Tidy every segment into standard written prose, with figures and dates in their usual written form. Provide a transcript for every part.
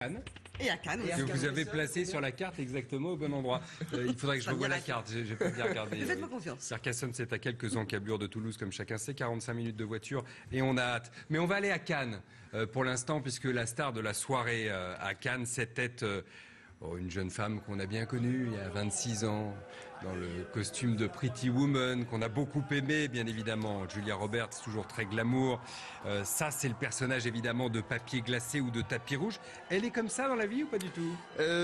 Cannes. Et à Cannes. Que vous avez placé sur la carte exactement au bon endroit. Il faudrait que je revoie la carte, j'ai pas bien regardé. Faites-moi confiance. Carcassonne, c'est à quelques encablures de Toulouse, comme chacun sait, 45 minutes de voiture, et on a hâte. Mais on va aller à Cannes pour l'instant, puisque la star de la soirée à Cannes, c'était une jeune femme qu'on a bien connue il y a 26 ans, dans le costume de Pretty Woman, qu'on a beaucoup aimé, bien évidemment. Julia Roberts, toujours très glamour. Ça, c'est le personnage, évidemment, de Papier glacé ou de Tapis rouge. Elle est comme ça dans la vie ou pas du tout?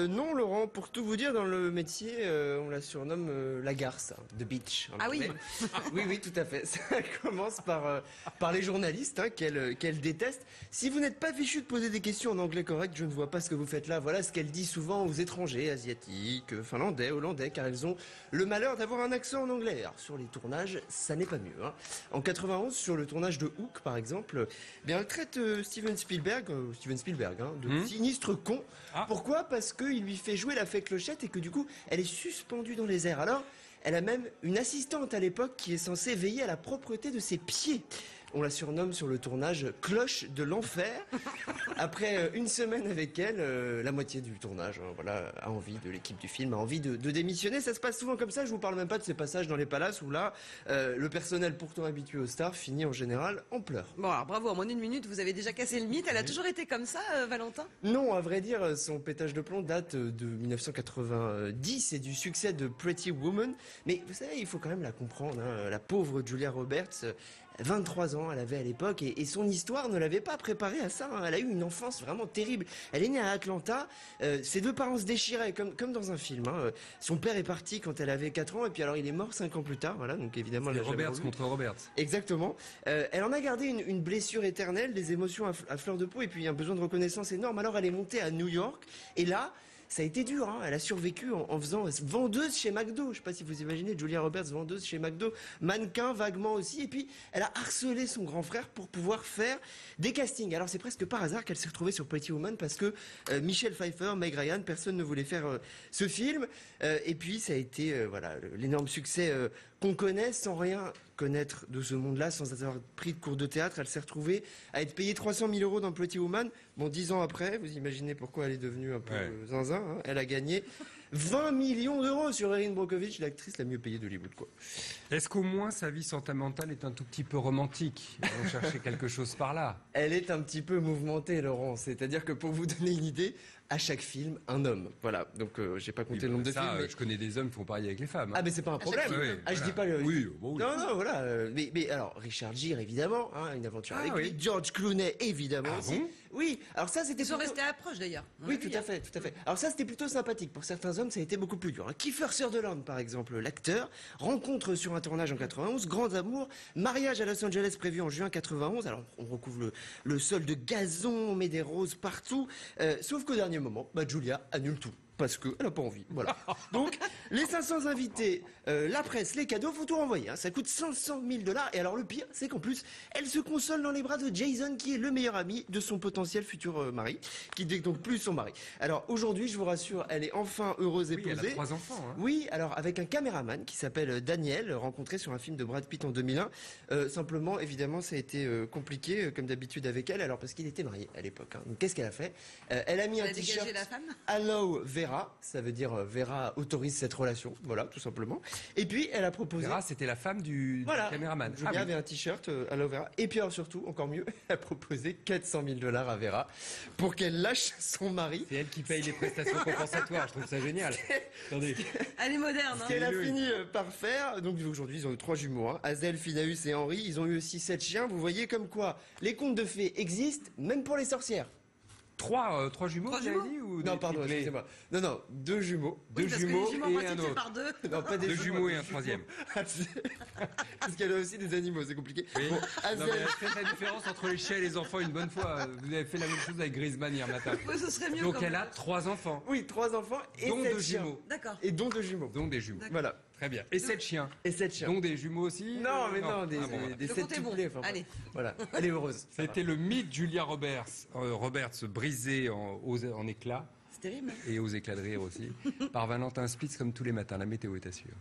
Non, Laurent, pour tout vous dire, dans le métier, on la surnomme la garce, The Beach. Ah oui. Oui, tout à fait. Ça commence par les journalistes, qu'elle déteste. Si vous n'êtes pas fichu de poser des questions en anglais correct, je ne vois pas ce que vous faites là. Voilà ce qu'elle dit souvent aux étrangers, asiatiques, finlandais, hollandais, car elles ont le malheur d'avoir un accent en anglais. Alors, sur les tournages, ça n'est pas mieux. En 91, sur le tournage de Hook, par exemple, elle traite Steven Spielberg, de sinistre con. Ah. Pourquoi? Parce qu'il lui fait jouer la fée Clochette et que du coup, elle est suspendue dans les airs. Alors, elle a même une assistante à l'époque qui est censée veiller à la propreté de ses pieds. On la surnomme sur le tournage Cloche de l'enfer. Après une semaine avec elle, la moitié du tournage a envie de l'équipe du film, a envie de démissionner. Ça se passe souvent comme ça, je vous parle même pas de ces passages dans les palaces où là, le personnel pourtant habitué aux stars finit en général en pleurs. Bon alors bravo, en moins d'une minute, vous avez déjà cassé le mythe. Elle a toujours été comme ça, Valentin? Non, à vrai dire, son pétage de plomb date de 1990 et du succès de Pretty Woman. Mais vous savez, il faut quand même la comprendre, la pauvre Julia Roberts, 23 ans elle avait à l'époque, et son histoire ne l'avait pas préparée à ça. Elle a eu une enfance vraiment terrible. Elle est née à Atlanta, ses deux parents se déchiraient comme dans un film. Son père est parti quand elle avait 4 ans, et puis alors il est mort 5 ans plus tard. Voilà, donc évidemment. Roberts contre Roberts. Exactement. Elle en a gardé une blessure éternelle, des émotions à fleur de peau, et puis un besoin de reconnaissance énorme. Alors elle est montée à New York, et là, ça a été dur, Elle a survécu en faisant vendeuse chez McDo. Je sais pas si vous imaginez, Julia Roberts, vendeuse chez McDo, mannequin vaguement aussi. Et puis, elle a harcelé son grand frère pour pouvoir faire des castings. Alors, c'est presque par hasard qu'elle s'est retrouvée sur Pretty Woman parce que Michelle Pfeiffer, Meg Ryan, personne ne voulait faire ce film. Et puis, ça a été l'énorme succès qu'on connaît sans rien connaître de ce monde-là, sans avoir pris de cours de théâtre. Elle s'est retrouvée à être payée 300 000 euros dans Pretty Woman. Bon, 10 ans après, vous imaginez pourquoi elle est devenue un peu zinzin. Elle a gagné 20 millions d'euros sur Erin Brockovich, l'actrice la mieux payée d'Hollywood, quoi. Est-ce qu'au moins sa vie sentimentale est un tout petit peu romantique? On cherchait quelque chose par là. Elle est un petit peu mouvementée, Laurent. C'est-à-dire que pour vous donner une idée, à chaque film, un homme. Voilà. Donc, j'ai pas compté le nombre de films. Mais... je connais des hommes qui font pareil avec les femmes. Ah, mais c'est pas un problème. Je dis pas le. Oui, bon, oui. Non, voilà. Mais alors, Richard Gere, évidemment, une aventure avec lui. George Clooney, évidemment aussi. Bon, oui. Alors ça, c'était. Ils sont restés à proche d'ailleurs. Oui, tout à fait. Alors ça, c'était plutôt sympathique. Pour certains hommes, ça a été beaucoup plus dur. Kiefer Sutherland, par exemple, l'acteur, rencontre sur un tournage en 91, grand amour, mariage à Los Angeles prévu en juin 91. Alors, on recouvre le sol de gazon, on met des roses partout. Sauf qu'au dernier moment, Julia annule tout. Parce qu'elle n'a pas envie. Voilà. Donc, les 500 invités, la presse, les cadeaux, faut tout renvoyer. Ça coûte 500 000 $. Et alors, le pire, c'est qu'en plus, elle se console dans les bras de Jason, qui est le meilleur ami de son potentiel futur mari, qui n'est donc plus son mari. Alors, aujourd'hui, je vous rassure, elle est enfin heureuse et posée. Elle a 3 enfants. Oui, alors, avec un caméraman qui s'appelle Daniel, rencontré sur un film de Brad Pitt en 2001. Simplement, évidemment, ça a été compliqué, comme d'habitude avec elle, alors parce qu'il était marié à l'époque. Donc, qu'est-ce qu'elle a fait? Elle a mis un t-shirt Allow Vera. Ça veut dire Vera autorise cette relation, voilà, tout simplement. Et puis elle a proposé. Vera, c'était la femme du caméraman. Julia avait un t-shirt Allo Vera. Et puis alors surtout, encore mieux, elle a proposé 400 000 $ à Vera pour qu'elle lâche son mari. C'est elle qui paye les prestations compensatoires. Je trouve ça génial. Attendez. Elle est moderne. Ce qu'elle a fini par faire. Donc aujourd'hui, ils ont eu 3 jumeaux, Hazel, Finaeus et Henri. Ils ont eu aussi 7 chiens. Vous voyez comme quoi les contes de fées existent, même pour les sorcières. 3 jumeaux, vous avez dit, ou non, pardon, excusez-moi. Non, 2 jumeaux. 2 jumeaux et un autre. Par deux. Non, pas des 2 jumeaux et un troisième. Parce qu'elle a aussi des animaux, c'est compliqué. Oui. Bon, non, mais faites la différence entre les chiens et les enfants une bonne fois. Vous avez fait la même chose avec Griezmann hier matin. Oui, ce serait mieux. Donc elle a 3 enfants. Oui, 3 enfants et dont 7 2 chiens. jumeaux. D'accord. Et dont 2 jumeaux. Donc des jumeaux. Voilà. Très bien. Et 7 chiens. Et 7 chiens. Donc des jumeaux aussi? Non, mais non, des Le 7 compte est bon. couplets. Enfin, allez. Voilà. Elle est heureuse. C'était le mythe Julia Roberts. Roberts brisé en éclats. C'est terrible. Et aux éclats de rire aussi. Par Valentin Spitz comme tous les matins. La météo est assurée.